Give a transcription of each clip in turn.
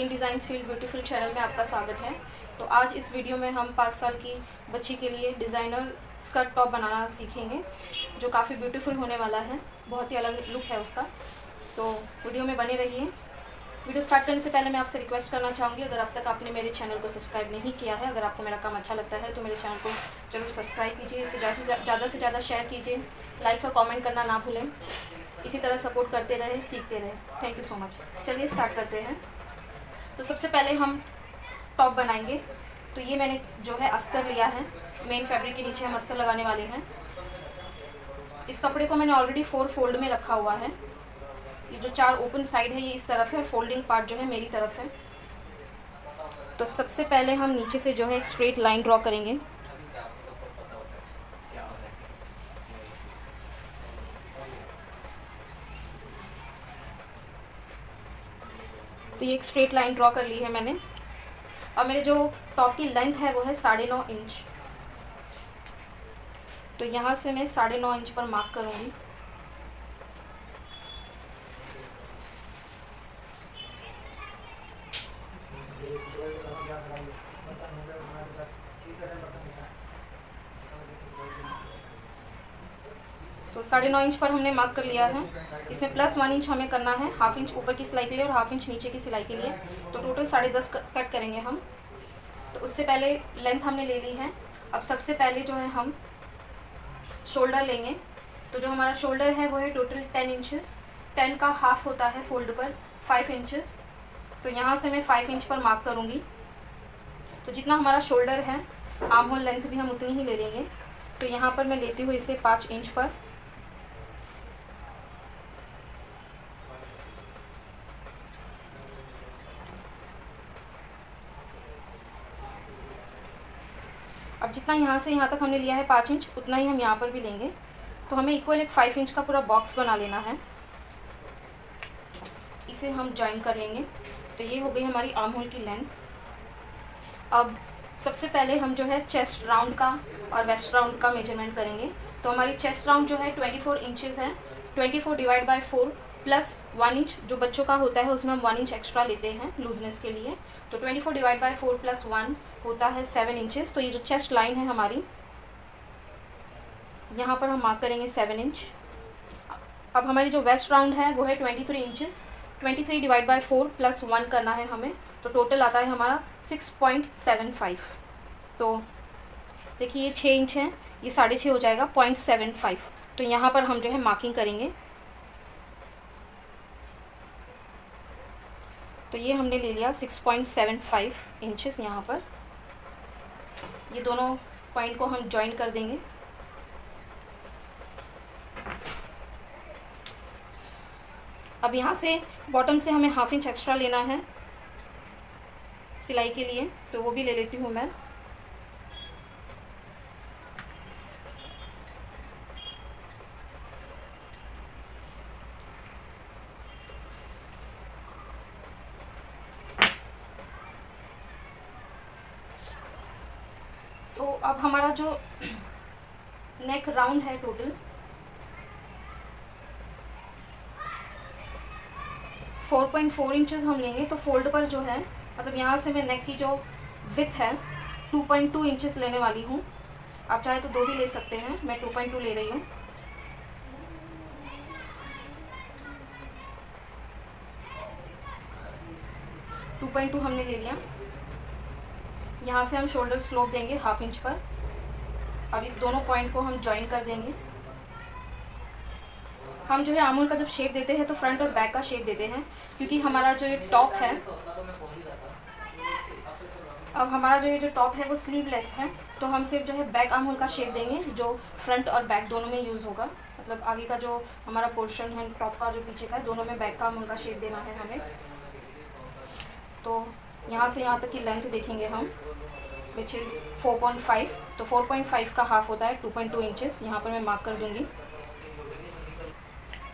Plane designs feel beautiful channel में आपका स्वागत है। तो आज इस वीडियो में हम 5 साल की बच्ची के लिए डिज़ाइनर स्कर्ट टॉप बनाना सीखेंगे, जो काफ़ी ब्यूटीफुल होने वाला है। बहुत ही अलग लुक है उसका। तो वीडियो में बने रहिए। वीडियो स्टार्ट करने से पहले मैं आपसे रिक्वेस्ट करना चाहूँगी, अगर अब तक आपने मेरे चैनल को सब्सक्राइब नहीं किया है, अगर आपको मेरा काम अच्छा लगता है तो मेरे चैनल को ज़रूर सब्सक्राइब कीजिए। इसे ज़्यादा से ज़्यादा शेयर कीजिए, लाइक्स और कमेंट करना ना भूलें। इसी तरह सपोर्ट करते रहे, सीखते रहे। Thank you so much. चलिए स्टार्ट करते हैं। तो सबसे पहले हम टॉप बनाएंगे। तो ये मैंने जो है अस्तर लिया है, मेन फैब्रिक के नीचे हम अस्तर लगाने वाले हैं। इस कपड़े को मैंने ऑलरेडी 4 फोल्ड में रखा हुआ है। ये जो 4 ओपन साइड है ये इस तरफ है और फोल्डिंग पार्ट जो है मेरी तरफ है। तो सबसे पहले हम नीचे से जो है एक स्ट्रेट लाइन ड्रॉ करेंगे। तो ये एक स्ट्रेट लाइन ड्रॉ कर ली है मैंने। और मेरे जो टॉप की लेंथ है वो है 9.5 इंच। तो यहाँ से मैं 9.5 इंच पर मार्क करूँगी। तो 9.5 इंच पर हमने मार्क कर लिया है। इसमें +1 इंच हमें करना है, ½ इंच ऊपर की सिलाई के लिए और ½ इंच नीचे की सिलाई के लिए। तो टोटल 10.5 कट करेंगे हम। तो उससे पहले लेंथ हमने ले ली है। अब सबसे पहले जो है हम शोल्डर लेंगे। तो जो हमारा शोल्डर है वो है टोटल 10 इंचेस। 10 का हाफ होता है फोल्ड पर 5 इंचेस। तो यहाँ से मैं 5 इंच पर मार्क करूँगी। तो जितना हमारा शोल्डर है आर्म होल लेंथ भी हम उतनी ही ले लेंगे। तो यहाँ पर मैं लेती हूँ इसे 5 इंच पर। अब जितना यहाँ से यहाँ तक हमने लिया है 5 इंच, उतना ही हम यहाँ पर भी लेंगे। तो हमें इक्वल एक 5 इंच का पूरा बॉक्स बना लेना है। इसे हम जॉइन कर लेंगे। तो ये हो गई हमारी आर्म होल की लेंथ। अब सबसे पहले हम जो है चेस्ट राउंड का और वेस्ट राउंड का मेजरमेंट करेंगे। तो हमारी चेस्ट राउंड जो है 24 इंचेस है। 24 डिवाइड बाय 4 प्लस 1 इंच जो बच्चों का होता है उसमें हम 1 इंच एक्स्ट्रा लेते हैं लूजनेस के लिए। तो 24 डिवाइड बाय 4 प्लस 1 होता है 7 इंचेस। तो ये जो चेस्ट लाइन है हमारी, यहाँ पर हम मार्क करेंगे 7 इंच। अब हमारी जो वेस्ट राउंड है वो है 23 इंचेस। 23 डिवाइड बाय 4 प्लस 1 करना है हमें। तो टोटल आता है हमारा 6.75। तो देखिए ये 6 इंच है, ये 6.5 हो जाएगा 0.75। तो यहाँ पर हम जो है मार्किंग करेंगे। तो ये हमने ले लिया 6.75 इंचेस यहाँ पर। ये दोनों पॉइंट को हम जॉइन कर देंगे। अब यहाँ से बॉटम से हमें ½ इंच एक्स्ट्रा लेना है सिलाई के लिए, तो वो भी ले लेती हूँ मैं। तो अब हमारा जो नेक राउंड है टोटल 4.4 इंचेस हम लेंगे। तो फोल्ड पर जो है, मतलब यहाँ से मैं नेक की जो विथ है 2.2 इंचेस लेने वाली हूँ। आप चाहे तो 2 भी ले सकते हैं, मैं 2.2 ले रही हूँ। हमने ले लिया। यहाँ से हम शोल्डर स्लोप देंगे ½ इंच पर। अब इस दोनों पॉइंट को हम जॉइन कर देंगे। हम जो है आर्म होल का जब शेप देते हैं तो फ्रंट और बैक का शेप देते हैं, क्योंकि हमारा जो ये टॉप है, अब हमारा जो ये जो टॉप है वो स्लीवलेस है। तो हम सिर्फ जो है बैक आर्म होल का शेप देंगे, जो फ्रंट और बैक दोनों में यूज़ होगा। मतलब आगे का जो हमारा पोर्शन है टॉप का, जो पीछे का है, दोनों में बैक का आर्म होल का शेप देना है हमें। तो यहाँ से यहाँ तक की लेंथ देखेंगे हम, विच इज़ 4.5। तो 4.5 का हाफ होता है 2.2 इंचेस। यहाँ पर मैं मार्क कर दूँगी।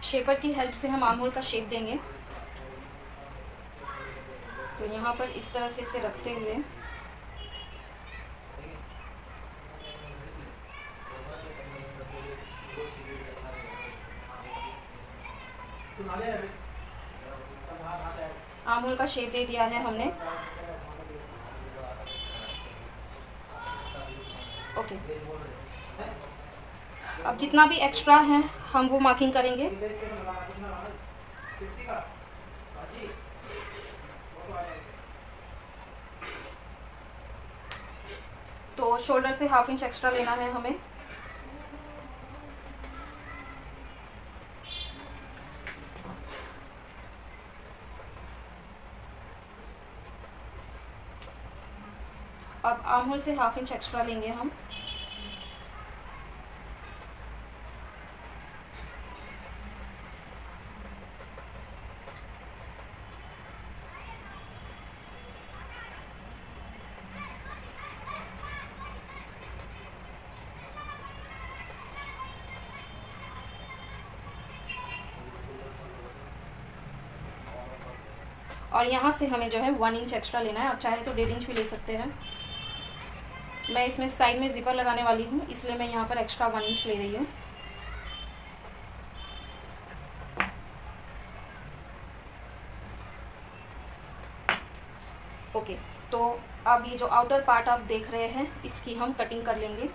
शेपर की हेल्प से हम आर्म होल का शेप देंगे। तो यहाँ पर इस तरह से इसे रखते हुए आर्म होल का शेप दे दिया है हमने। ओके, अब जितना भी एक्स्ट्रा है हम वो मार्किंग करेंगे। तो शोल्डर से 1/2 इंच एक्स्ट्रा लेना है हमें। अब आर्म होल से 1/2 इंच एक्स्ट्रा लेंगे हम। और यहाँ से हमें जो है 1 इंच एक्स्ट्रा लेना है। आप चाहे तो 1.5 इंच भी ले सकते हैं। मैं इसमें साइड में ज़िपर लगाने वाली हूँ, इसलिए मैं यहाँ पर एक्स्ट्रा 1 इंच ले रही हूँ। ओके, तो अब ये जो आउटर पार्ट आप देख रहे हैं इसकी हम कटिंग कर लेंगे।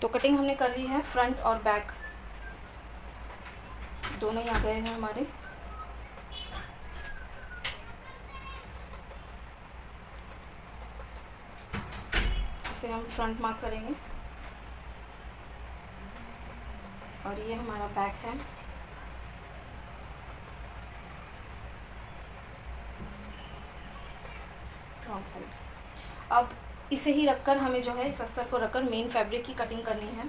तो कटिंग हमने कर ली है, फ्रंट और बैक दोनों ही आ गए हैं हमारे। इसे हम फ्रंट मार्क करेंगे और ये हमारा बैक है। Wrong side. अब इसे ही रखकर हमें जो है इस अस्तर को रखकर मेन फैब्रिक की कटिंग करनी है।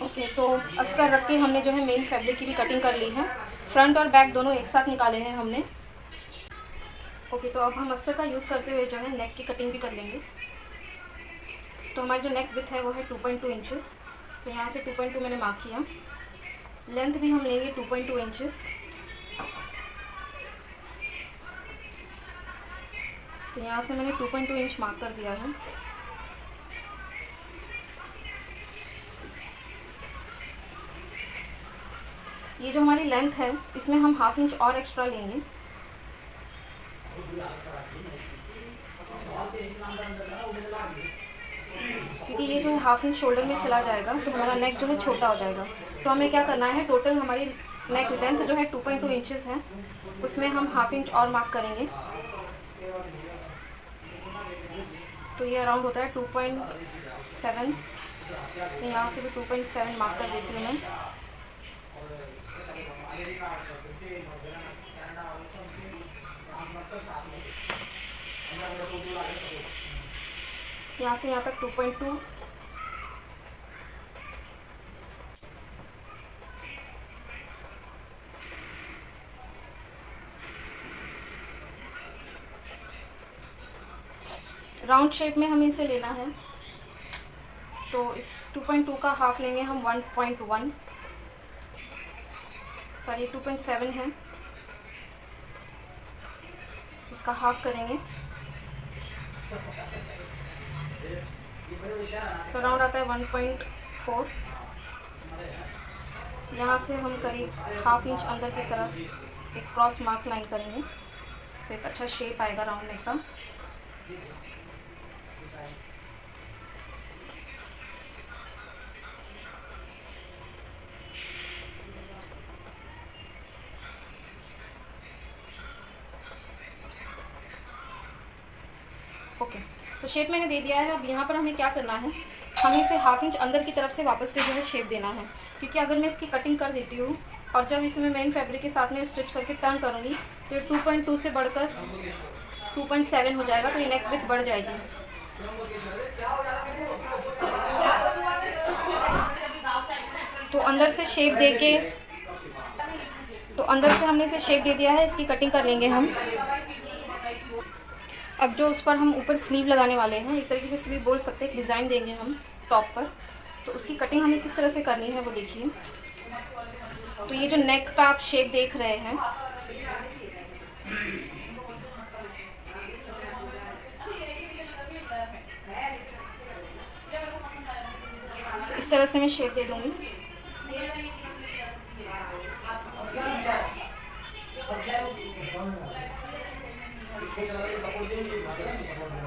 ओके, तो अस्तर रख के हमने जो है मेन फैब्रिक की भी कटिंग कर ली है। फ्रंट और बैक दोनों एक साथ निकाले हैं हमने। ओके, तो अब हम अस्तर का यूज़ करते हुए जो है नेक की कटिंग भी कर लेंगे। तो हमारी जो नेक विड्थ है वो है 2.2 इंचेस। तो यहाँ से 2.2 मैंने मार्क किया। लेंथ भी हम लेंगे 2.2 इंचेस। तो यहाँ से मैंने 2.2 इंच मार्क कर दिया है। ये जो हमारी लेंथ है इसमें हम 1/2 इंच और एक्स्ट्रा लेंगे। क्योंकि ये जो है 1/2 इंच शोल्डर में चला जाएगा तो हमारा नेक जो है छोटा हो जाएगा। तो हमें क्या करना है, टोटल हमारी नेक लेंथ जो है 2.2 इंचेस है, उसमें हम 1/2 इंच और मार्क करेंगे। तो ये अराउंड होता है 2.7। तो यहाँ से भी 2.7 मार्क कर देती हूँ मैं। यहाँ से यहाँ तक 2.2। राउंड शेप में हमें इसे लेना है। तो इस 2.2 का हाफ लेंगे हम 1.1, सॉरी 2.7 है, इसका हाफ करेंगे। सो राउंड आता है 1.4। यहाँ से हम करीब 1/2 इंच अंदर की तरफ एक क्रॉस मार्क लाइन करेंगे, तो एक अच्छा शेप आएगा राउंड नेक का। ओके, तो शेप मैंने दे दिया है। अब यहाँ पर हमें क्या करना है, हमें इसे 1/2 इंच अंदर की तरफ से वापस से जो है शेप देना है। क्योंकि अगर मैं इसकी कटिंग कर देती हूँ और जब इसे मैं मेन फैब्रिक के साथ में स्टिच करके टर्न करूँगी तो ये 2.2 से बढ़कर 2.7 हो जाएगा। तो ये नेक विड्थ बढ़ जाएगी। तो अंदर से शेप दे के, तो अंदर से हमने इसे शेप दे दिया है, इसकी कटिंग कर लेंगे हम। अब जो उस पर हम ऊपर स्लीव लगाने वाले हैं, एक तरीके से स्लीव बोल सकते हैं, डिज़ाइन देंगे हम टॉप पर। तो उसकी कटिंग हमें किस तरह से करनी है वो देखिए। तो ये जो नेक का आप शेप देख रहे हैं, तरह से मैं शेप दे दूँगी।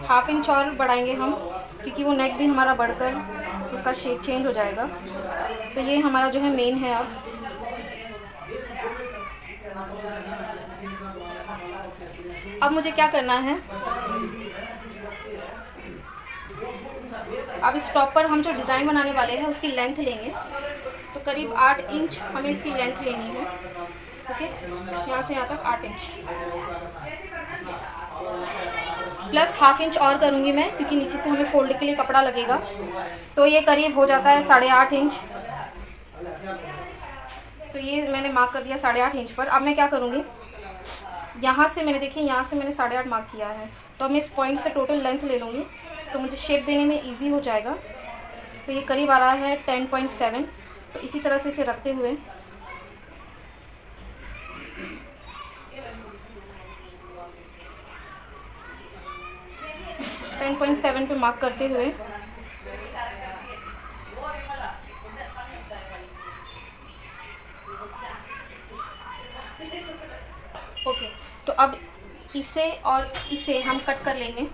हाफ इंच और बढ़ाएंगे हम, क्योंकि वो नेक भी हमारा बढ़कर उसका शेप चेंज हो जाएगा। तो ये हमारा जो है मेन है। अब मुझे क्या करना है, अब इस टॉप पर हम जो डिज़ाइन बनाने वाले हैं उसकी लेंथ लेंगे। तो करीब 8 इंच हमें इसकी लेंथ लेनी है। ओके, यहाँ से यहाँ तक 8 इंच प्लस हाफ इंच और करूँगी मैं, क्योंकि नीचे से हमें फोल्ड के लिए कपड़ा लगेगा। तो ये करीब हो जाता है 8.5 इंच। तो ये मैंने मार्क कर दिया 8.5 इंच पर। अब मैं क्या करूँगी, यहाँ से मैंने देखिए, यहाँ से मैंने 8.5 मार्क किया है, तो अब मैं इस पॉइंट से टोटल लेंथ ले लूँगी, तो मुझे शेप देने में इजी हो जाएगा। तो ये करीब आ रहा है 10.7। तो इसी तरह से इसे रखते हुए .7 पे मार्क करते हुए ओके। तो अब इसे और इसे हम कट कर लेंगे।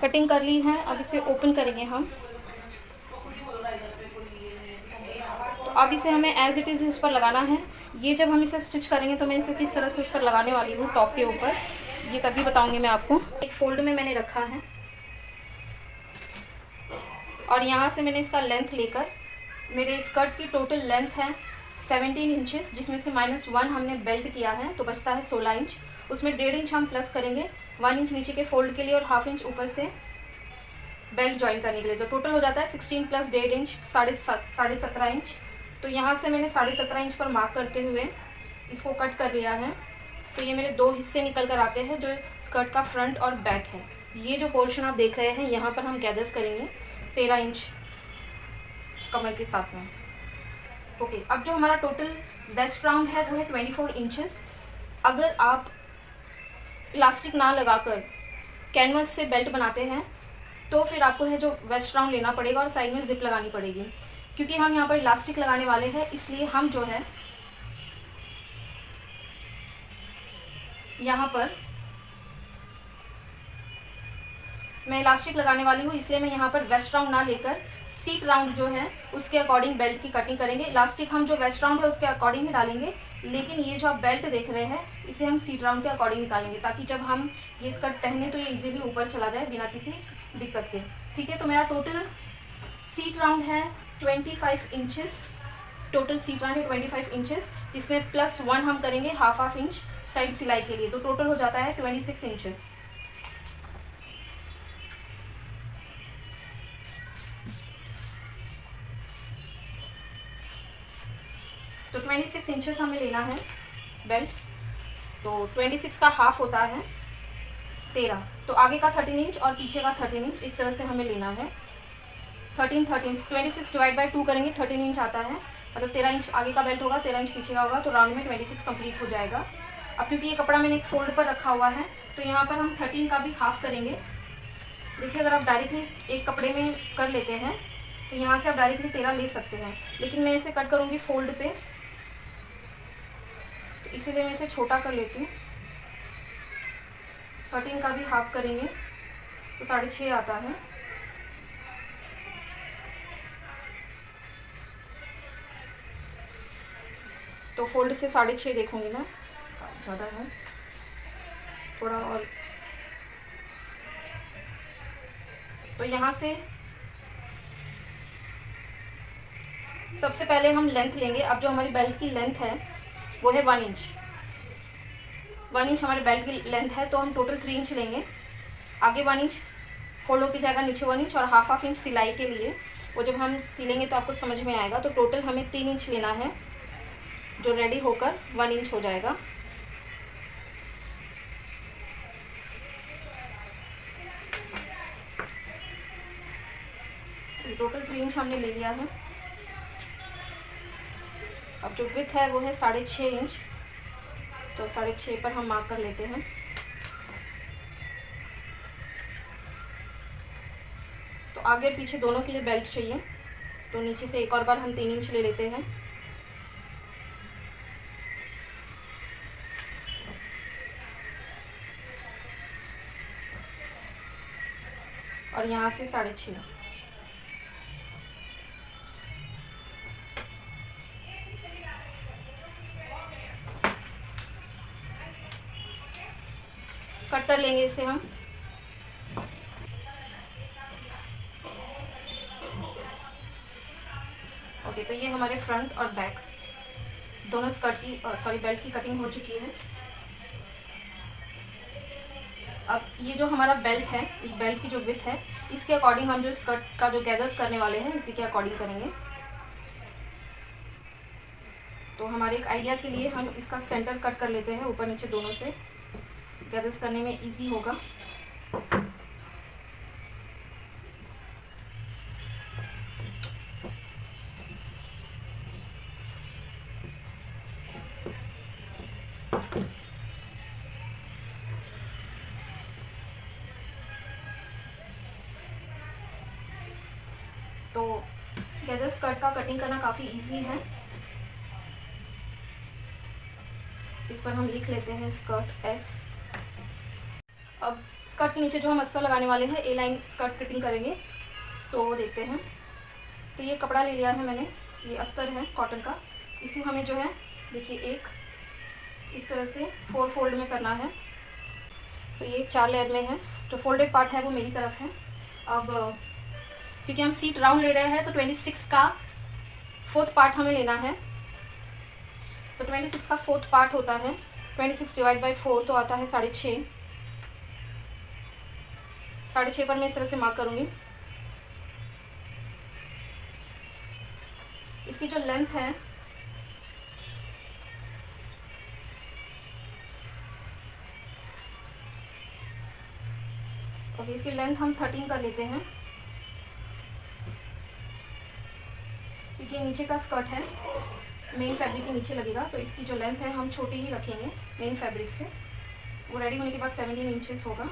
कटिंग कर ली है, अब इसे ओपन करेंगे हम। तो अब इसे हमें एज इट इज़ उस पर लगाना है। ये जब हम इसे स्टिच करेंगे तो मैं इसे किस तरह से उस पर लगाने वाली हूँ टॉप के ऊपर, ये तभी बताऊंगी मैं आपको। एक फोल्ड में मैंने रखा है और यहाँ से मैंने इसका लेंथ लेकर, मेरे स्कर्ट की टोटल लेंथ है 17 इंचेस, जिसमें से -1 हमने बेल्ट किया है, तो बचता है 16 इंच। उसमें 1.5 इंच हम प्लस करेंगे 1 इंच नीचे के फोल्ड के लिए और हाफ इंच ऊपर से बेल्ट ज्वाइन करने के लिए। तो टोटल हो जाता है 16 + 1.5 इंच 17.5 इंच। तो यहाँ से मैंने 17.5 इंच पर मार्क करते हुए इसको कट कर लिया है। तो ये मेरे 2 हिस्से निकल कर आते हैं, जो स्कर्ट का फ्रंट और बैक है। ये जो पोर्शन आप देख रहे हैं, यहाँ पर हम गैदर्स करेंगे 13 इंच कमर के साथ में। ओके, अब जो हमारा टोटल वेस्ट राउंड है वो है 24 इंचेस। अगर आप इलास्टिक ना लगाकर कैनवस से बेल्ट बनाते हैं तो फिर आपको है जो वेस्ट राउंड लेना पड़ेगा और साइड में जिप लगानी पड़ेगी। क्योंकि हम यहाँ पर इलास्टिक लगाने वाले हैं, इसलिए हम जो है यहाँ पर मैं इलास्टिक लगाने वाली हूँ, इसलिए मैं यहाँ पर वेस्ट राउंड ना लेकर सीट राउंड जो है उसके अकॉर्डिंग बेल्ट की कटिंग करेंगे। इलास्टिक हम जो वेस्ट राउंड है उसके अकॉर्डिंग ही डालेंगे, लेकिन ये जो आप बेल्ट देख रहे हैं इसे हम सीट राउंड के अकॉर्डिंग निकालेंगे, ताकि जब हम ये स्कर्ट पहने तो ये इजीली ऊपर चला जाए बिना किसी दिक्कत के। ठीक है, तो मेरा टोटल सीट राउंड है 25 इंचेस। टोटल सीट राउंड है 25 इंचेस, जिसमें +1 हम करेंगे हाफ इंच साइड सिलाई के लिए। तो टोटल हो जाता है 26 इंचेस। तो 26 इंचेस हमें लेना है बेल्ट। तो 26 का हाफ होता है 13। तो आगे का 13 इंच और पीछे का 13 इंच, इस तरह से हमें लेना है। 26 / 2 करेंगे 13 इंच आता है, मतलब 13 इंच आगे का बेल्ट होगा, 13 इंच पीछे का होगा, तो राउंड में 26 कंप्लीट हो जाएगा। अब क्योंकि ये कपड़ा मैंने एक फोल्ड पर रखा हुआ है, तो यहाँ पर हम 13 का भी हाफ करेंगे। देखिए, अगर आप डायरेक्टली एक कपड़े में कर लेते हैं तो यहाँ से आप डायरेक्टली 13 ले सकते हैं, लेकिन मैं इसे कट करूँगी फोल्ड पे, तो इसीलिए मैं इसे छोटा कर लेती हूँ। 13 का भी हाफ करेंगे तो 6.5 आता है। तो फोल्ड से 6.5 देखूँगी मैं, ज़्यादा है थोड़ा और। तो यहाँ से सबसे पहले हम लेंथ लेंगे। अब जो हमारी बेल्ट की लेंथ है वो है 1 इंच। 1 इंच हमारे बेल्ट की लेंथ है, तो हम टोटल 3 इंच लेंगे। आगे 1 इंच फोल्ड होकर जाएगा, नीचे 1 इंच और हाफ इंच सिलाई के लिए। वो जब हम सिलेंगे तो आपको समझ में आएगा। तो टोटल हमें 3 इंच लेना है, जो रेडी होकर 1 इंच हो जाएगा। टोटल 3 इंच हमने ले लिया है। अब जो विड्थ है वो है 6.5 इंच, तो 6.5 पर हम मार्क कर लेते हैं। तो आगे और पीछे दोनों के लिए बेल्ट चाहिए, तो नीचे से एक और बार हम 3 इंच ले लेते हैं। और यहाँ से 6.5। कट कर लेंगे इसे हम। ओके, तो ये हमारे फ्रंट और बैक दोनों स्कर्ट की बेल्ट की कटिंग हो चुकी है। अब ये जो हमारा बेल्ट है, इस बेल्ट की जो विड्थ है, इसके अकॉर्डिंग हम जो स्कर्ट का जो गैदर्स करने वाले हैं इसी के अकॉर्डिंग करेंगे। तो हमारे एक आइडिया के लिए हम इसका सेंटर कट कर लेते हैं, ऊपर नीचे दोनों से। गैदर्स करने में इजी होगा। तो गैदर स्कर्ट का कटिंग करना काफ़ी इजी है। इस पर हम लिख लेते हैं स्कर्ट एस। अब स्कर्ट के नीचे जो हम अस्तर लगाने वाले हैं, ए लाइन स्कर्ट कटिंग करेंगे, तो वो देखते हैं। तो ये कपड़ा ले लिया है मैंने, ये अस्तर है कॉटन का। इसे हमें जो है देखिए एक इस तरह से 4 फोल्ड में करना है। तो ये 4 लेयर में है। जो फोल्डेड पार्ट है वो मेरी तरफ है। अब क्योंकि हम सीट राउंड ले रहे हैं तो 26 का 4th पार्ट हमें लेना है। तो 26 का 4th पार्ट होता है 26 डिवाइड बाई 4, तो आता है 6.5। 6.5 पर मैं इस तरह से मार्क करूँगी। इसकी जो लेंथ है ओके, इसकी लेंथ हम 13 कर लेते हैं, क्योंकि नीचे का स्कर्ट है, मेन फैब्रिक के नीचे लगेगा। तो इसकी जो लेंथ है हम छोटी ही रखेंगे मेन फैब्रिक से। वो रेडी होने के बाद 17 इंचेस होगा।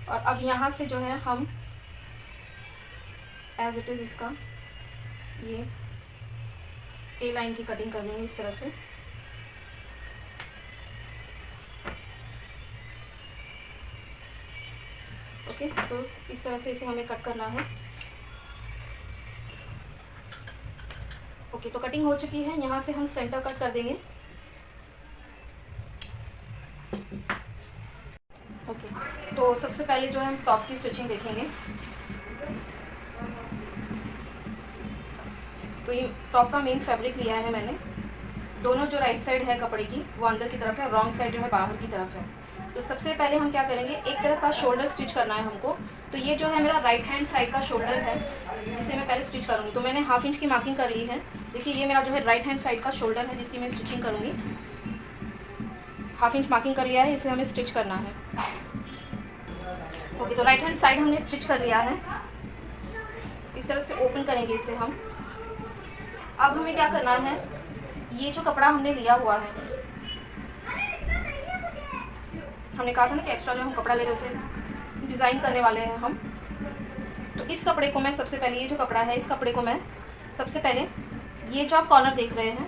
और अब यहाँ से जो है हम एज इट इज़ इसका ये ए लाइन की कटिंग कर लेंगे इस तरह से। ओके, तो इस तरह से इसे हमें कट करना है। ओके, तो कटिंग हो चुकी है। यहाँ से हम सेंटर कट कर देंगे। ओके, तो सबसे पहले जो है हम टॉप की स्टिचिंग देखेंगे। तो ये टॉप का मेन फैब्रिक लिया है मैंने। दोनों जो राइट साइड है कपड़े की वो अंदर की तरफ है, रॉन्ग साइड जो है बाहर की तरफ है। तो सबसे पहले हम क्या करेंगे, एक तरफ का शोल्डर स्टिच करना है हमको। तो ये जो है मेरा राइट हैंड साइड का शोल्डर है, जिसे मैं पहले स्टिच करूँगी। तो मैंने ½ इंच की मार्किंग कर ली है। देखिए ये मेरा जो है राइट हैंड साइड का शोल्डर है, जिसकी मैं स्टिचिंग करूँगी। ½ इंच मार्किंग कर लिया है, इसे हमें स्टिच करना है। ओके, तो राइट हैंड साइड हमने स्टिच कर लिया है। इस तरह से ओपन करेंगे इसे हम। अब हमें क्या करना है, ये जो कपड़ा हमने लिया हुआ है, हमने कहा था ना कि एक्स्ट्रा जो हम कपड़ा ले रहे उसे डिज़ाइन करने वाले हैं हम। तो इस कपड़े को मैं सबसे पहले, ये जो कपड़ा है इस कपड़े को मैं सबसे पहले ये जो आप कॉर्नर देख रहे हैं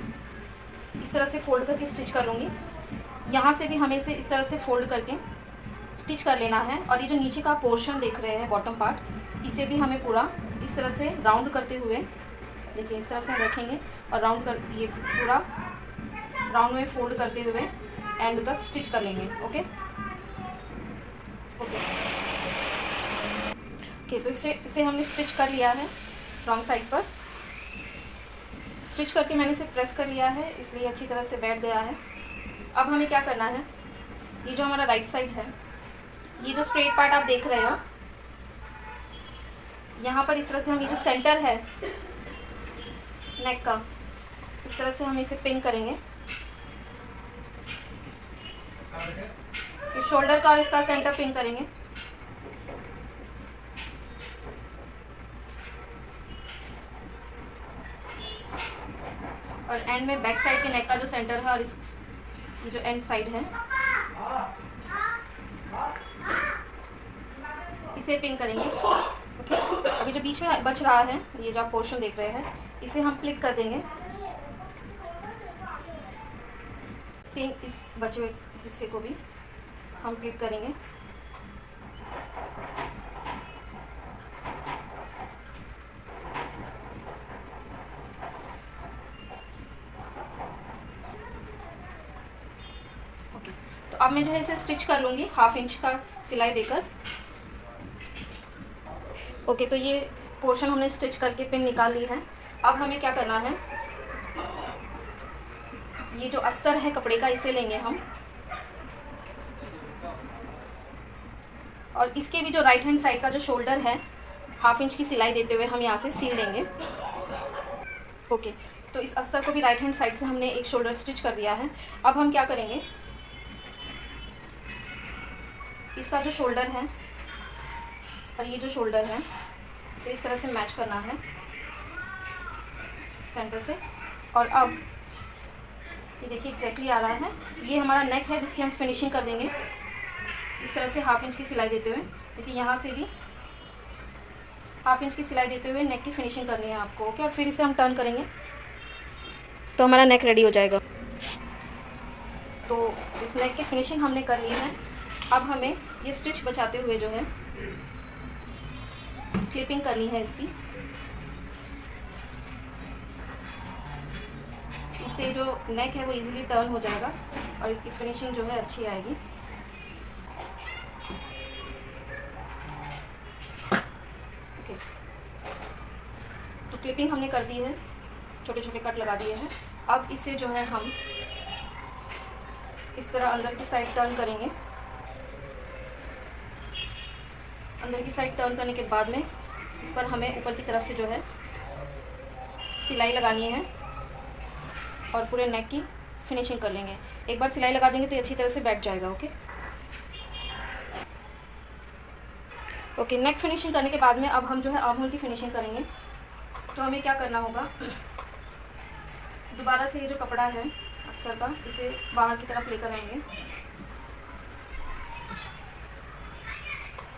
इस तरह से फोल्ड करके स्टिच कर लूँगी। यहाँ से भी हमें इसे इस तरह से फोल्ड करके स्टिच कर लेना है। और ये जो नीचे का पोर्शन देख रहे हैं बॉटम पार्ट, इसे भी हमें पूरा इस तरह से राउंड करते हुए, देखिए इस तरह से हम रखेंगे और राउंड कर, ये पूरा राउंड में फोल्ड करते हुए एंड तक स्टिच कर लेंगे। ओके ओके ओके, तो इसे हमने स्टिच कर लिया है रॉन्ग साइड पर। स्टिच करके मैंने इसे प्रेस कर लिया है, इसलिए अच्छी तरह से बैठ गया है। अब हमें क्या करना है, ये जो हमारा राइट साइड है, ये जो स्ट्रेट पार्ट आप देख रहे हो, यहाँ पर इस तरह से हम ये जो सेंटर है नेक का, इस तरह से हम इसे पिन करेंगे। फिर शोल्डर का और इसका सेंटर पिन करेंगे। और एंड में बैक साइड के नेक का जो सेंटर है और इस जो एंड साइड है, इसे पिन करेंगे। ओके, अभी जो बीच में बच रहा है, ये जो आप पोर्शन देख रहे हैं, इसे हम क्लिक कर देंगे। सेम इस बचे हुए हिस्से को भी हम क्लिक करेंगे। ओके, तो अब मैं जो है इसे स्टिच कर लूँगी 1/2 इंच का सिलाई देकर। ओके, तो ये पोर्शन हमने स्टिच करके पिन निकाल ली है। अब हमें क्या करना है, ये जो अस्तर है कपड़े का, इसे लेंगे हम, और इसके भी जो राइट हैंड साइड का जो शोल्डर है, 1/2 इंच की सिलाई देते हुए हम यहाँ से सील लेंगे। ओके, तो इस अस्तर को भी राइट हैंड साइड से हमने एक शोल्डर स्टिच कर दिया है। अब हम क्या करेंगे, इसका जो शोल्डर है और ये जो शोल्डर है, इसे इस तरह से मैच करना है सेंटर से। और अब ये देखिए एग्जैक्टली आ रहा है। ये हमारा नेक है जिसकी हम फिनिशिंग कर देंगे इस तरह से 1/2 इंच की सिलाई देते हुए। देखिए यहाँ से भी 1/2 इंच की सिलाई देते हुए नेक की फिनिशिंग करनी है आपको। ओके, और फिर इसे हम टर्न करेंगे तो हमारा नेक रेडी हो जाएगा। तो इस नेक की फिनिशिंग हमने कर ली है। अब हमें ये स्टिच बचाते हुए जो है क्लिपिंग करनी है इसकी। इससे जो नेक है वो इजीली टर्न हो जाएगा और इसकी फिनिशिंग जो है अच्छी आएगी। ओके, तो क्लिपिंग हमने कर दी है, छोटे छोटे कट लगा दिए हैं। अब इसे जो है हम इस तरह अंदर की साइड टर्न करेंगे। अंदर की साइड टर्न करने के बाद में इस पर हमें ऊपर की तरफ से जो है सिलाई लगानी है और पूरे नेक की फिनिशिंग कर लेंगे। एक बार सिलाई लगा देंगे तो ये अच्छी तरह से बैठ जाएगा। ओके ओके, नेक फिनिशिंग करने के बाद में अब हम जो है आर्म होल की फिनिशिंग करेंगे। तो हमें क्या करना होगा, दोबारा से ये जो कपड़ा है अस्तर का, इसे बाहर की तरफ लेकर आएंगे।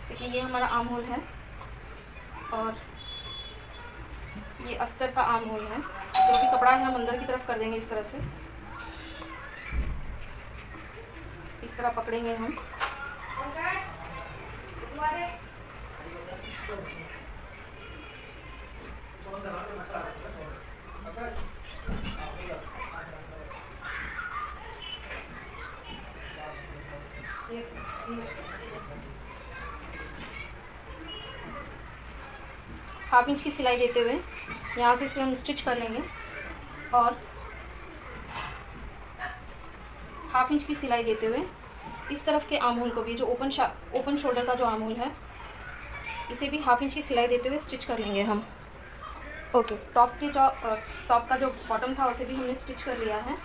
देखिए ये हमारा आर्म होल है और ये अस्तर का आर्म होल है। जो भी कपड़ा है हम अंदर की तरफ कर देंगे इस तरह से। इस तरह पकड़ेंगे हम। हाफ इंच की सिलाई देते हुए यहाँ से इसे हम स्टिच कर लेंगे और हाफ इंच की सिलाई देते हुए इस तरफ के आर्म होल को भी, जो ओपन शोल्डर का जो आर्म होल है, इसे भी हाफ इंच की सिलाई देते हुए स्टिच कर लेंगे हम। ओके, टॉप का जो बॉटम था उसे भी हमने स्टिच कर लिया है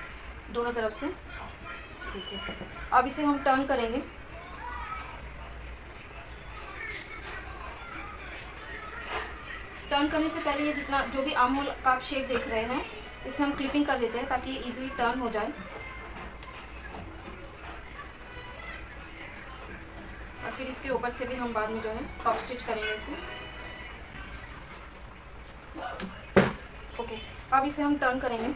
दोनों तरफ से। ठीक है, अब इसे हम टर्न करेंगे। टर्न करने से पहले ये जितना जो भी आर्म होल का आप शेप देख रहे हैं, इसे हम क्लिपिंग कर देते हैं ताकि ये इजीली टर्न हो जाए। और फिर इसके ऊपर से भी हम बाद में जो है टॉप स्टिच करेंगे इसे। ओके, अब इसे हम टर्न करेंगे।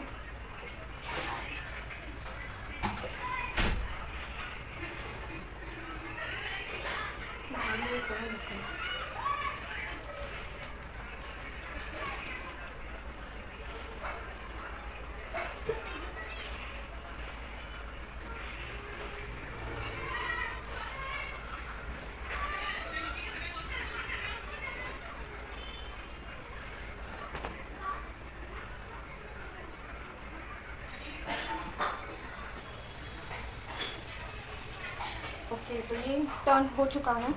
ओके, तो ये टर्न हो चुका है।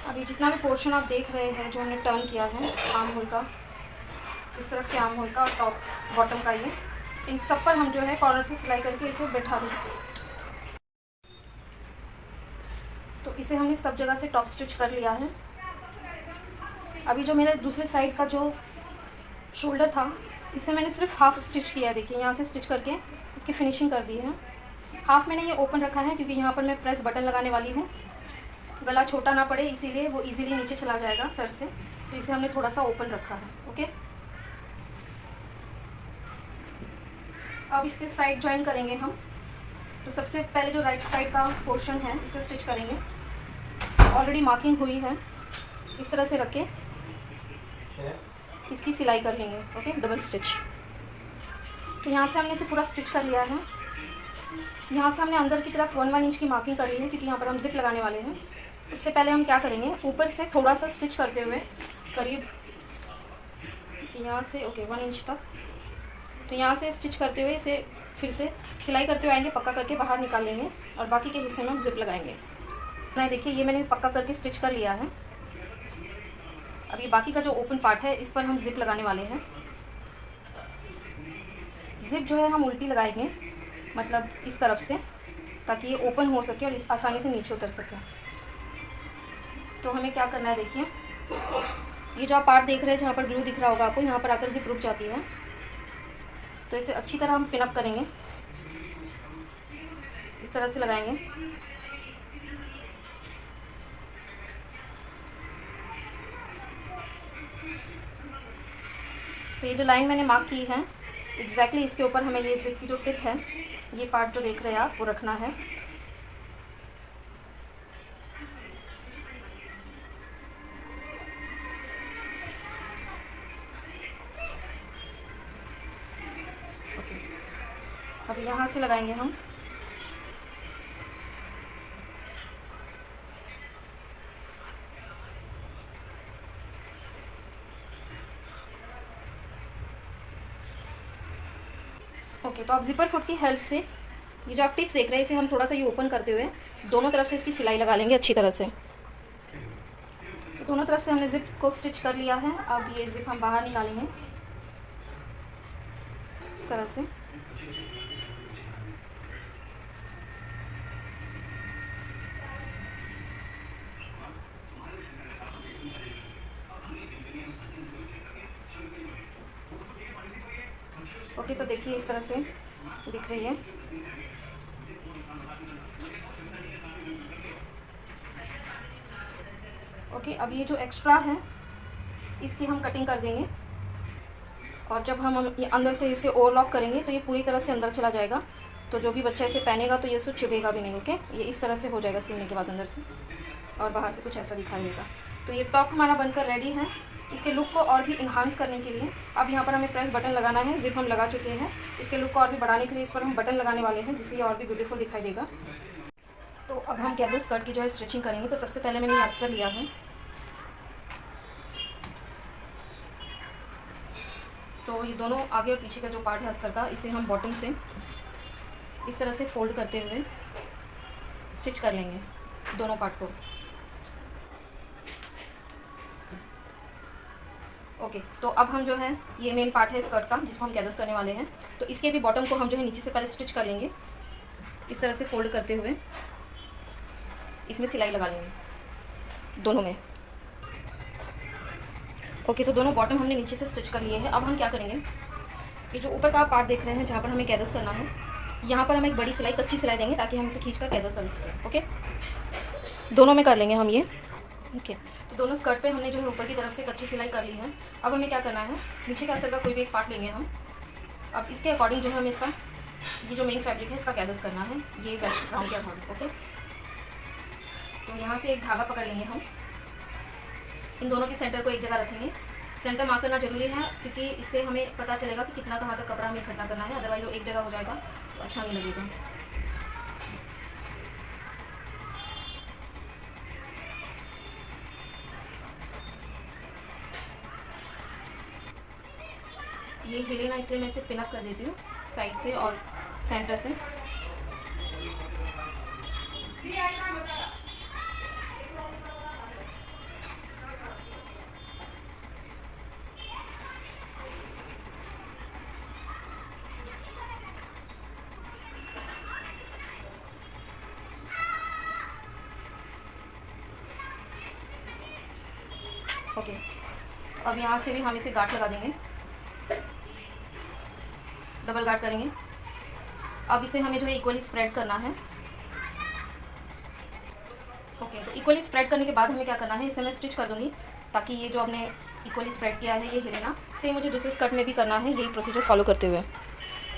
अभी जितना भी पोर्शन आप देख रहे हैं जो हमने टर्न किया है आर्म होल का, इस तरफ के आर्म होल का और टॉप बॉटम का, ये इन सब पर हम जो है कॉर्नर से सिलाई करके इसे बैठा देंगे। तो इसे हमने सब जगह से टॉप स्टिच कर लिया है। अभी जो मेरे दूसरे साइड का जो शोल्डर था, इसे मैंने सिर्फ हाफ स्टिच किया है। देखिए यहाँ से स्टिच करके इसकी फिनिशिंग कर दी है। हाफ मैंने ये ओपन रखा है क्योंकि यहाँ पर मैं प्रेस बटन लगाने वाली हूँ। गला छोटा ना पड़े, इसीलिए वो इजीली नीचे चला जाएगा सर से, तो इसे हमने थोड़ा सा ओपन रखा है। ओके, अब इसके साइड जॉइन करेंगे हम। तो सबसे पहले जो राइट साइड का पोर्शन है इसे स्टिच करेंगे। ऑलरेडी मार्किंग हुई है, इस तरह से रख के इसकी सिलाई कर लेंगे। Okay, double stitch. तो यहाँ से हमने इसे पूरा स्टिच कर लिया है। यहाँ से हमने अंदर की तरफ 1 इंच की मार्किंग कर ली है, क्योंकि यहाँ पर हम जिप लगाने वाले हैं। उससे पहले हम क्या करेंगे, ऊपर से थोड़ा सा स्टिच करते हुए करीब यहाँ से 1 इंच तक, तो यहाँ से स्टिच करते हुए इसे फिर से सिलाई करते हुए आएंगे, पक्का करके बाहर निकाल लेंगे और बाकी के हिस्से में हम जिप लगाएंगे। ना देखिए, ये मैंने पक्का करके स्टिच कर लिया है। अब ये बाकी का जो ओपन पार्ट है इस पर हम जिप लगाने वाले हैं। जिप जो है हम उल्टी लगाएंगे, मतलब इस तरफ से, ताकि ये ओपन हो सके और आसानी से नीचे उतर सके। तो हमें क्या करना है, देखिए ये जो आप पार्ट देख रहे हैं जहाँ पर ग्लू दिख रहा होगा आपको, यहाँ पर आकर जिप रुक जाती है। तो इसे अच्छी तरह हम पिन अप करेंगे, इस तरह से लगाएंगे। तो ये जो लाइन मैंने मार्क की है एग्जैक्टली इसके ऊपर हमें ये जिप की जो टिप है, ये पार्ट जो देख रहे हैं आप, वो रखना है। ओके, अब यहाँ से लगाएंगे हम। ओके, तो आप जिपर फुट की हेल्प से ये जो आप टिप्स देख रहे हैं इसे हम थोड़ा सा ये ओपन करते हुए दोनों तरफ से इसकी सिलाई लगा लेंगे अच्छी तरह से। तो दोनों तरफ से हमने जिप को स्टिच कर लिया है। अब ये जिप हम बाहर निकालेंगे इस तरह से। ओके, तो देखिए इस तरह से दिख रही है। ओके, अब ये जो एक्स्ट्रा है इसकी हम कटिंग कर देंगे, और जब हम ये अंदर से इसे ओवरलॉक करेंगे तो ये पूरी तरह से अंदर चला जाएगा। तो जो भी बच्चा इसे पहनेगा तो ये उसको चुभेगा भी नहीं। ओके, ये इस तरह से हो जाएगा सिलने के बाद अंदर से, और बाहर से कुछ ऐसा दिखाई देगा। तो ये टॉप हमारा बनकर रेडी है। इसके लुक को और भी इन्हांस करने के लिए अब यहाँ पर हमें प्रेस बटन लगाना है। जिप हम लगा चुके हैं, इसके लुक को और भी बढ़ाने के लिए इस पर हम बटन लगाने वाले हैं, जिससे ये और भी ब्यूटीफुल दिखाई देगा। तो अब हम गैदर स्कर्ट की जो है स्टिचिंग करेंगे। तो सबसे पहले मैंने अस्तर लिया है, तो ये दोनों आगे और पीछे का जो पार्ट है अस्तर का, इसे हम बॉटम से इस तरह से फोल्ड करते हुए स्टिच कर लेंगे दोनों पार्ट को। ओके, तो अब हम जो है ये मेन पार्ट है स्कर्ट का जिसको हम गैदर्स करने वाले हैं। तो इसके भी बॉटम को हम जो है नीचे से पहले स्टिच कर लेंगे, इस तरह से फोल्ड करते हुए इसमें सिलाई लगा लेंगे दोनों में। ओके, तो दोनों बॉटम हमने नीचे से स्टिच कर लिए हैं। अब हम क्या करेंगे, ये जो ऊपर का पार्ट देख रहे हैं जहाँ पर हमें गैदर्स करना है, यहाँ पर हम एक बड़ी सिलाई, कच्ची सिलाई देंगे ताकि हम इसे खींचकर गैदर कर सकें। ओके, दोनों में कर लेंगे हम ये। ओके, तो दोनों स्कर्ट पे हमने जो है ऊपर की तरफ से कच्ची सिलाई कर ली है। अब हमें क्या करना है, नीचे के अस्तर का कोई भी एक पार्ट लेंगे हम। अब इसके अकॉर्डिंग जो है हमें इसका ये जो मेन फैब्रिक है इसका गैदर्स करना है, ये वेस्ट राउंड के अकॉर्डिंग। ओके, तो यहाँ से एक धागा पकड़ लेंगे हम, इन दोनों के सेंटर को एक जगह रखेंगे। सेंटर मार्क करना जरूरी है, क्योंकि इससे हमें पता चलेगा कि कितना कहाँ तक कपड़ा हमें इकट्ठा करना है, अदरवाइज वो एक जगह हो जाएगा तो अच्छा नहीं लगेगा। ये हिले ना, इसलिए मैं इसे पिन अप कर देती हूँ साइड से और सेंटर से। ओके, तो अब यहाँ से भी हम इसे गांठ लगा देंगे, डबल गार्ड करेंगे। अब इसे हमें जो है इक्वली स्प्रेड करना है। ओके, तो इक्वली स्प्रेड करने के बाद हमें क्या करना है, इसे मैं स्टिच कर दूँगी ताकि ये जो हमने इक्वली स्प्रेड किया है ये हिले ना। सेम मुझे दूसरे स्कर्ट में भी करना है, यही प्रोसीजर फॉलो करते हुए।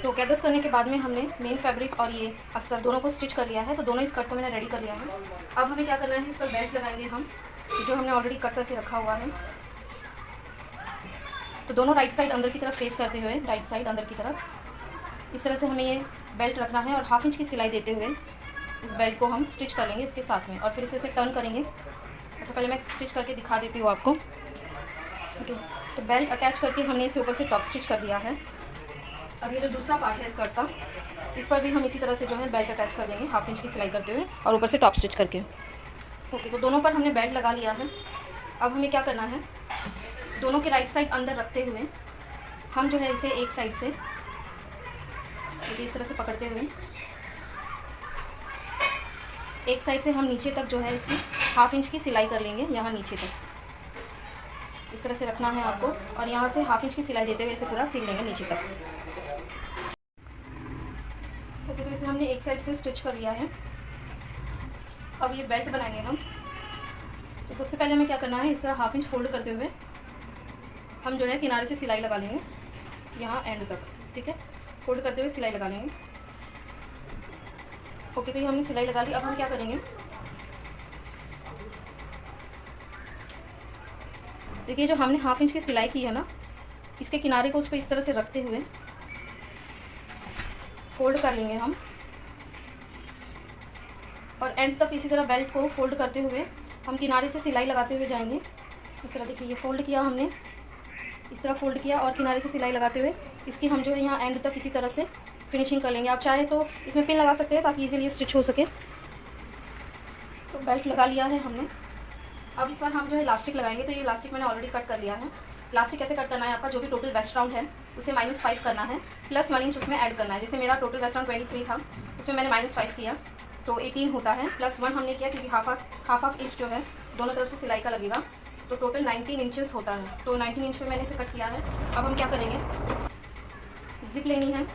तो गैदर्स करने के बाद में हमने मेन फैब्रिक और ये अस्तर दोनों को स्टिच कर लिया है। तो दोनों स्कर्ट को मैंने रेडी कर लिया है। अब हमें क्या करना है, इस पर बेल्ट लगाएंगे हम, जो हमने ऑलरेडी कट करके रखा हुआ है। तो दोनों राइट साइड अंदर की तरफ फेस करते हुए, राइट साइड अंदर की तरफ इस तरह से हमें ये बेल्ट रखना है और 1/2 इंच की सिलाई देते हुए इस बेल्ट को हम स्टिच कर लेंगे इसके साथ में, और फिर इसे टर्न करेंगे। अच्छा, पहले मैं स्टिच करके दिखा देती हूँ आपको। ओके, तो बेल्ट अटैच करके हमने इसे ऊपर से टॉप स्टिच कर दिया है। अब ये जो दूसरा पार्ट है स्कर्ट का, इस पर भी हम इसी तरह से जो है बेल्ट अटैच कर देंगे 1/2 इंच की सिलाई करते हुए और ऊपर से टॉप स्टिच करके। ओके, तो दोनों पर हमने बेल्ट लगा लिया है। अब हमें क्या करना है, दोनों के राइट साइड अंदर रखते हुए हम जो है इसे एक साइड से इस तरह से पकड़ते हुए एक साइड से हम नीचे तक जो है इसकी 1/2 इंच की सिलाई कर लेंगे, यहाँ नीचे तक इस तरह से रखना है आपको, और यहाँ से 1/2 इंच की सिलाई देते हुए इसे पूरा सिल लेंगे नीचे तक। ओके, तो इसे हमने एक साइड से स्टिच कर लिया है। अब ये बेल्ट बनाएंगे हम। तो सबसे पहले हमें क्या करना है, इस तरह 1/2 इंच फोल्ड करते हुए हम जो है किनारे से सिलाई लगा लेंगे यहाँ एंड तक। ठीक है, फोल्ड करते हुए सिलाई लगा लेंगे। ओके, तो ये हमने सिलाई लगा ली। अब हम क्या करेंगे, देखिए जो हमने 1/2 इंच की सिलाई की है ना, इसके किनारे को उस पर इस तरह से रखते हुए फोल्ड कर लेंगे हम, और एंड तक इसी तरह बेल्ट को फोल्ड करते हुए हम किनारे से सिलाई लगाते हुए जाएंगे। इस तरह देखिए, ये फोल्ड किया हमने, इस तरह फोल्ड किया और किनारे से सिलाई लगाते हुए इसकी हम जो है यहाँ एंड तक इसी तरह से फिनिशिंग कर लेंगे। आप चाहे तो इसमें पिन लगा सकते हैं ताकि इजीली स्टिच हो सके। तो बेल्ट लगा लिया है हमने। अब इस पर हम जो है इलास्टिक लगाएंगे। तो ये इलास्टिक मैंने ऑलरेडी कट कर लिया है। इलास्टिक कैसे कट करना है, आपका जो भी टोटल वेस्ट राउंड है उसे -5 करना है, प्लस 1 इंच उसमें ऐड करना है। जैसे मेरा टोटल वेस्ट राउंड 23 था, उसमें मैंने -5 किया तो 18 होता है, प्लस 1 हमने किया क्योंकि हाफ इंच जो है दोनों तरफ से सिलाई का लगेगा, तो टोटल 19 इंचेस होता है। तो 19 इंच पे मैंने इसे कट किया है। अब हम क्या करेंगे, जिप लेनी है,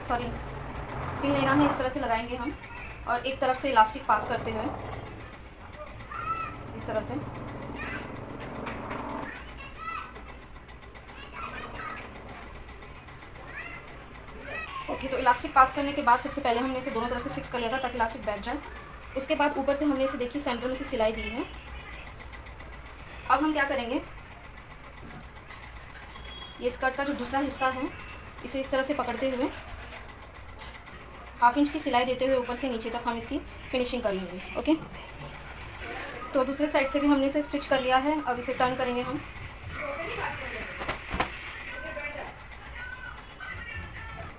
सॉरी पिन लेना है, इस तरह से लगाएंगे हम, और एक तरफ से इलास्टिक पास करते हुए इस तरह से ओके। तो इलास्टिक पास करने के बाद सबसे पहले हमने इसे दोनों तरफ से फिक्स कर लिया था ताकि इलास्टिक बैठ जाए। उसके बाद ऊपर से हमने इसे देखिए सेंटर में से सिलाई दी है। अब हम क्या करेंगे, ये स्कर्ट का जो दूसरा हिस्सा है इसे इस तरह से पकड़ते हुए 1/2 इंच की सिलाई देते हुए ऊपर से नीचे तक हम इसकी फिनिशिंग कर लेंगे। ओके, तो दूसरे साइड से भी हमने इसे स्टिच कर लिया है। अब इसे टर्न करेंगे हम।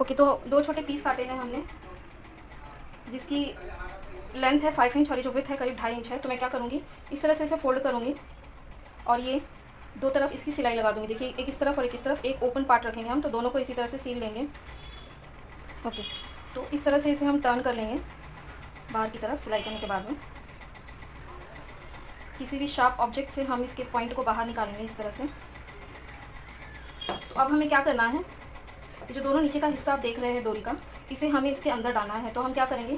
ओके, तो 2 छोटे पीस काटे हैं हमने, जिसकी लेंथ है 5 इंच और ये जो विड्थ है करीब 2.5 इंच है। तो मैं क्या करूँगी, इस तरह से इसे फोल्ड करूँगी और ये दो तरफ इसकी सिलाई लगा दूँगी। देखिए एक इस तरफ और एक इस तरफ, एक ओपन पार्ट रखेंगे हम, तो दोनों को इसी तरह से सील लेंगे। ओके, तो इस तरह से इसे हम टर्न कर लेंगे बाहर की तरफ। सिलाई करने के बाद में किसी भी शार्प ऑब्जेक्ट से हम इसके पॉइंट को बाहर निकालेंगे इस तरह से। तो अब हमें क्या करना है, ये जो दोनों नीचे का हिस्सा आप देख रहे हैं डोरी का, इसे हमें इसके अंदर डालना है। तो हम क्या करेंगे,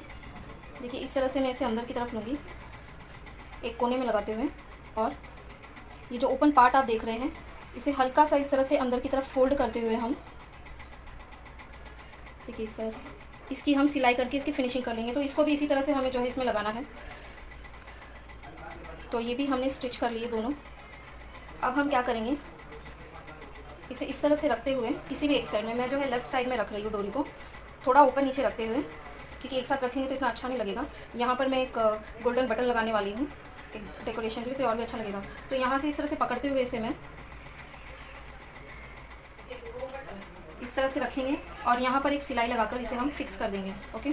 देखिए इस तरह से मैं इसे अंदर की तरफ लूँगी एक कोने में लगाते हुए, और ये जो ओपन पार्ट आप देख रहे हैं इसे हल्का सा इस तरह से अंदर की तरफ फोल्ड करते हुए हम देखिए इस तरह से इसकी हम सिलाई करके इसकी फिनिशिंग कर लेंगे। तो इसको भी इसी तरह से हमें जो है इसमें लगाना है। तो ये भी हमने स्टिच कर लिए दोनों। अब हम क्या करेंगे, इसे इस तरह से रखते हुए किसी भी एक साइड में, मैं जो है लेफ़्ट साइड में रख रही हूँ डोरी को, थोड़ा ऊपर नीचे रखते हुए, क्योंकि एक साथ रखेंगे तो इतना अच्छा नहीं लगेगा। यहाँ पर मैं एक गोल्डन बटन लगाने वाली हूँ एक डेकोरेशन के लिए, तो और भी अच्छा लगेगा। तो यहाँ से इस तरह से पकड़ते हुए इसे मैं इस तरह से रखेंगे और यहाँ पर एक सिलाई लगाकर इसे हम फिक्स कर देंगे। ओके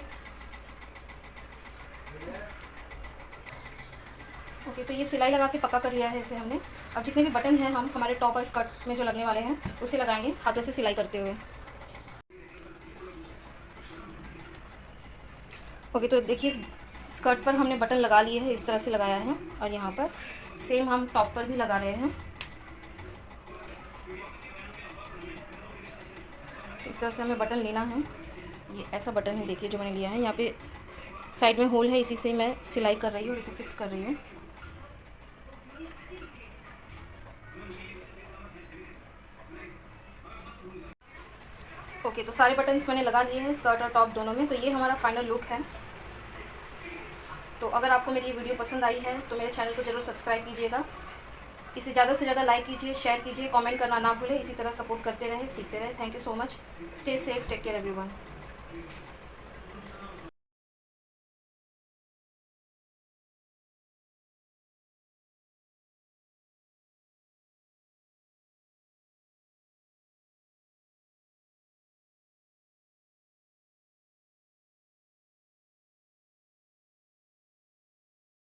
ओके, तो ये सिलाई लगा के पक्का कर लिया है इसे हमने। अब जितने भी बटन हैं हम हमारे टॉप और स्कर्ट में जो लगने वाले हैं उसे लगाएंगे हाथों से सिलाई करते हुए। ओके, तो देखिए इस स्कर्ट पर हमने बटन लगा लिए हैं, इस तरह से लगाया है, और यहाँ पर सेम हम टॉप पर भी लगा रहे हैं। इस तरह से हमें बटन लेना है। ये ऐसा बटन है देखिए जो मैंने लिया है, यहाँ पे साइड में होल है, इसी से मैं सिलाई कर रही हूँ और इसे फिक्स कर रही हूँ। ओके, तो सारे बटन्स मैंने लगा लिए हैं स्कर्ट और टॉप दोनों में। तो ये हमारा फाइनल लुक है। तो अगर आपको मेरी ये वीडियो पसंद आई है तो मेरे चैनल को ज़रूर सब्सक्राइब कीजिएगा। इसे ज़्यादा से ज़्यादा लाइक कीजिए, शेयर कीजिए, कमेंट करना ना भूलें। इसी तरह सपोर्ट करते रहें, सीखते रहें। Thank you so much. Stay safe, take care everyone.